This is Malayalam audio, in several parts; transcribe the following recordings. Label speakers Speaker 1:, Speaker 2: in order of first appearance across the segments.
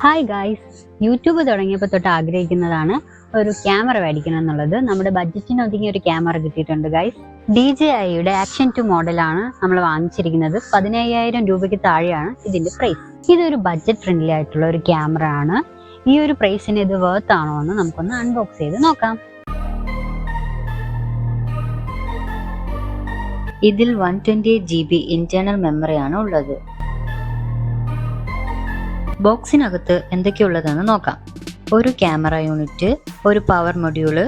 Speaker 1: ഹായ് ഗായ്സ്, യൂട്യൂബ് തുടങ്ങിയപ്പോൾ തൊട്ട് ആഗ്രഹിക്കുന്നതാണ് ഒരു ക്യാമറ മേടിക്കണം എന്നുള്ളത്. നമ്മുടെ ബഡ്ജറ്റിന് ഒതുങ്ങിയ ഒരു ക്യാമറ കിട്ടിയിട്ടുണ്ട് ഗായ്സ്. DJIയുടെ ആക്ഷൻ 2 മോഡലാണ് നമ്മൾ വാങ്ങിച്ചിരിക്കുന്നത്. 15,000 രൂപയ്ക്ക് താഴെയാണ് ഇതിന്റെ പ്രൈസ്. ഇതൊരു ബഡ്ജറ്റ് ഫ്രണ്ട്ലി ആയിട്ടുള്ള ഒരു ക്യാമറ ആണ്. ഈ ഒരു പ്രൈസിന് ഇത് വർത്ത് ആണോ എന്ന് നമുക്കൊന്ന് അൺബോക്സ് ചെയ്ത് നോക്കാം. ഇതിൽ 128 GB ഇന്റേണൽ മെമ്മറിയാണ് ഉള്ളത്. ബോക്സിനകത്ത് എന്തൊക്കെയുള്ളതെന്ന് നോക്കാം. ഒരു ക്യാമറ യൂണിറ്റ്, ഒരു power module,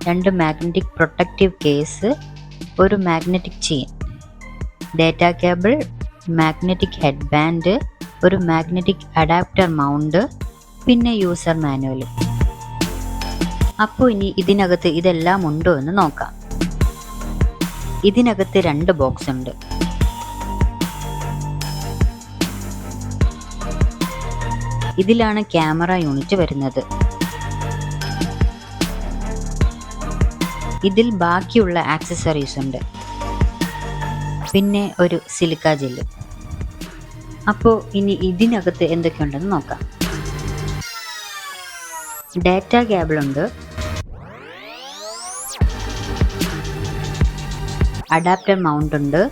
Speaker 1: 2 magnetic protective case, ഒരു magnetic chain, data cable, magnetic headband, ഒരു മാഗ്നറ്റിക് അഡാപ്റ്റർ മൗണ്ട്, പിന്നെ യൂസർ മാനുവലും. അപ്പോൾ ഇനി ഇതിനകത്ത് ഇതെല്ലാം ഉണ്ടോ എന്ന് നോക്കാം. ഇതിനകത്ത് 2 ബോക്സ് ഉണ്ട്. ഇതിലാണ് ക്യാമറ യൂണിറ്റ് വരുന്നത്. ഇതിൽ ബാക്കിയുള്ള ആക്സസറീസ് ഉണ്ട്, പിന്നെ ഒരു സിലിക്ക ജെല്ല്. അപ്പോൾ ഇനി ഇതിനകത്ത് എന്തൊക്കെയുണ്ടെന്ന് നോക്കാം. ഡാറ്റ കേബിൾ ഉണ്ട്, അഡാപ്റ്റർ മൗണ്ട് ഉണ്ട്,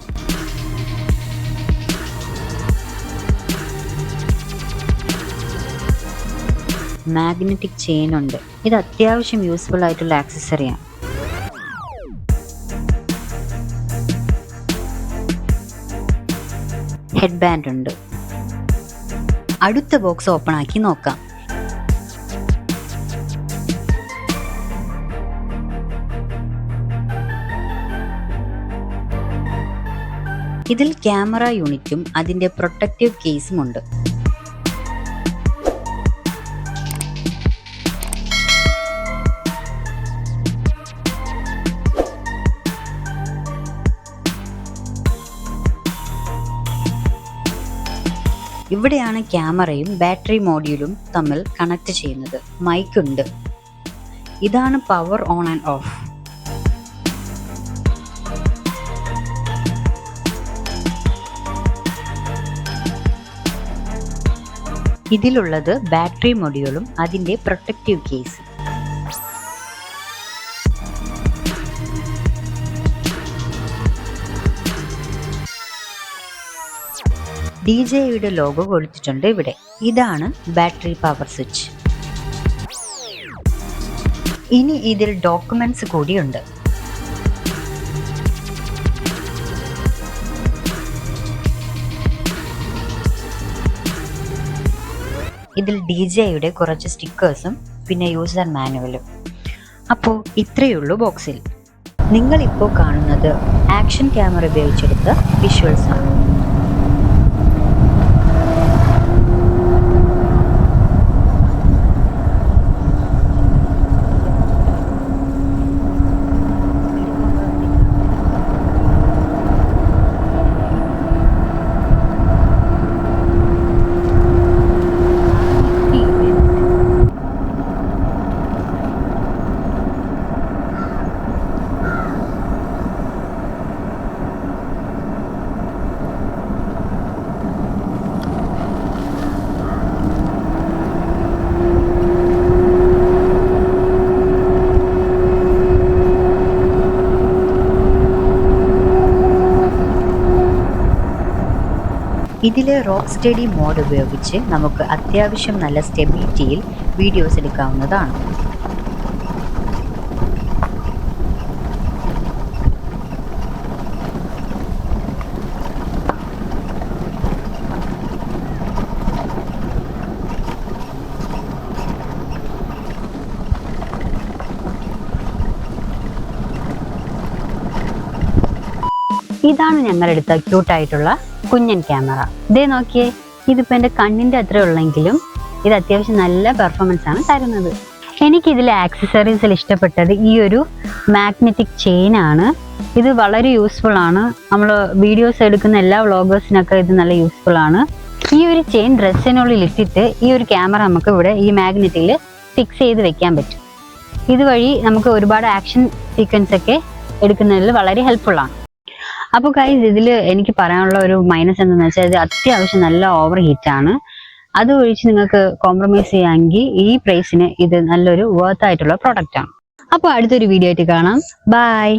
Speaker 1: മാഗ്നറ്റിക് ചെയിൻ ഉണ്ട്. ഇത് അത്യാവശ്യം യൂസ്ഫുൾ ആയിട്ടുള്ള ആക്സസറിയാണ്. ഹെഡ് ബാൻഡ് ഉണ്ട്. അടുത്ത ബോക്സ് ഓപ്പൺ ആക്കി നോക്കാം. ഇതിൽ ക്യാമറ യൂണിറ്റും അതിന്റെ പ്രൊട്ടക്റ്റീവ് കേസും ഉണ്ട്. ഇവിടെയാണ് ക്യാമറയും ബാറ്ററി മോഡ്യൂളും തമ്മിൽ കണക്ട് ചെയ്യുന്നത്. മൈക്ക് ഉണ്ട്. ഇതാണ് പവർ ഓൺ ആൻഡ് ഓഫ്. ഇതിലുള്ളത് ബാറ്ററി മൊഡ്യൂളും അതിന്റെ പ്രൊട്ടക്റ്റീവ് കേസും. DJIയുടെ ലോഗോ കൊടുത്തിട്ടുണ്ട് ഇവിടെ. ഇതാണ് ബാറ്ററി പവർ സ്വിച്ച്. ഇനി ഇതിൽ ഡോക്യുമെന്റ്സ് കൂടിയുണ്ട്. ഇതിൽ DJIയുടെ കുറച്ച് സ്റ്റിക്കേഴ്സും പിന്നെ യൂസർ മാനുവലും. അപ്പോൾ ഇത്രയുള്ളൂ ബോക്സിൽ. നിങ്ങളിപ്പോൾ കാണുന്നത് ആക്ഷൻ ക്യാമറ ഉപയോഗിച്ചെടുത്ത വിഷ്വൽസ് ആണ്. ഇതിലെ റോക്ക് സ്റ്റഡി മോഡ് ഉപയോഗിച്ച് നമുക്ക് അത്യാവശ്യം നല്ല സ്റ്റെബിലിറ്റിയിൽ വീഡിയോസ് എടുക്കാവുന്നതാണ്. ഇതാണ് ഞങ്ങളെടുത്ത ക്യൂട്ടായിട്ടുള്ള കുഞ്ഞൻ ക്യാമറ. ഇതേ നോക്കിയേ, ഇതിപ്പോൾ എൻ്റെ കണ്ണിൻ്റെ അത്ര ഉള്ളെങ്കിലും ഇത് അത്യാവശ്യം നല്ല പെർഫോമൻസ് ആണ് തരുന്നത്. എനിക്കിതിലെ ആക്സസറീസിൽ ഇഷ്ടപ്പെട്ടത് ഈ ഒരു മാഗ്നറ്റിക് ചെയിൻ ആണ്. ഇത് വളരെ യൂസ്ഫുൾ ആണ്. നമ്മൾ വീഡിയോസ് എടുക്കുന്ന എല്ലാ വ്ളോഗേഴ്സിനൊക്കെ ഇത് നല്ല യൂസ്ഫുൾ ആണ്. ഈ ഒരു ചെയിൻ ഡ്രസ്സിനുള്ളിൽ ഇട്ടിട്ട് ഈ ഒരു ക്യാമറ നമുക്ക് ഇവിടെ ഈ മാഗ്നറ്റിൽ ഫിക്സ് ചെയ്ത് വെക്കാൻ പറ്റും. ഇതുവഴി നമുക്ക് ഒരുപാട് ആക്ഷൻ സീക്വൻസ് ഒക്കെ എടുക്കുന്നതിൽ വളരെ ഹെൽപ്ഫുൾ ആണ്. അപ്പോൾ ഗൈസ്, ഇതിൽ എനിക്ക് പറയാനുള്ള ഒരു മൈനസ് എന്താണെന്ന് വെച്ചാൽ ഇത് അത്യാവശ്യം നല്ല ഓവർ ഹീറ്റ് ആണ്. അത് ഒഴിച്ച് നിങ്ങൾക്ക് കോംപ്രമൈസ് ചെയ്യാമെങ്കിൽ ഈ പ്രൈസിന് ഇത് നല്ലൊരു വർത്ത് ആയിട്ടുള്ള പ്രോഡക്റ്റ് ആണ്. അപ്പോൾ അടുത്തൊരു വീഡിയോ ആയിട്ട് കാണാം. ബൈ.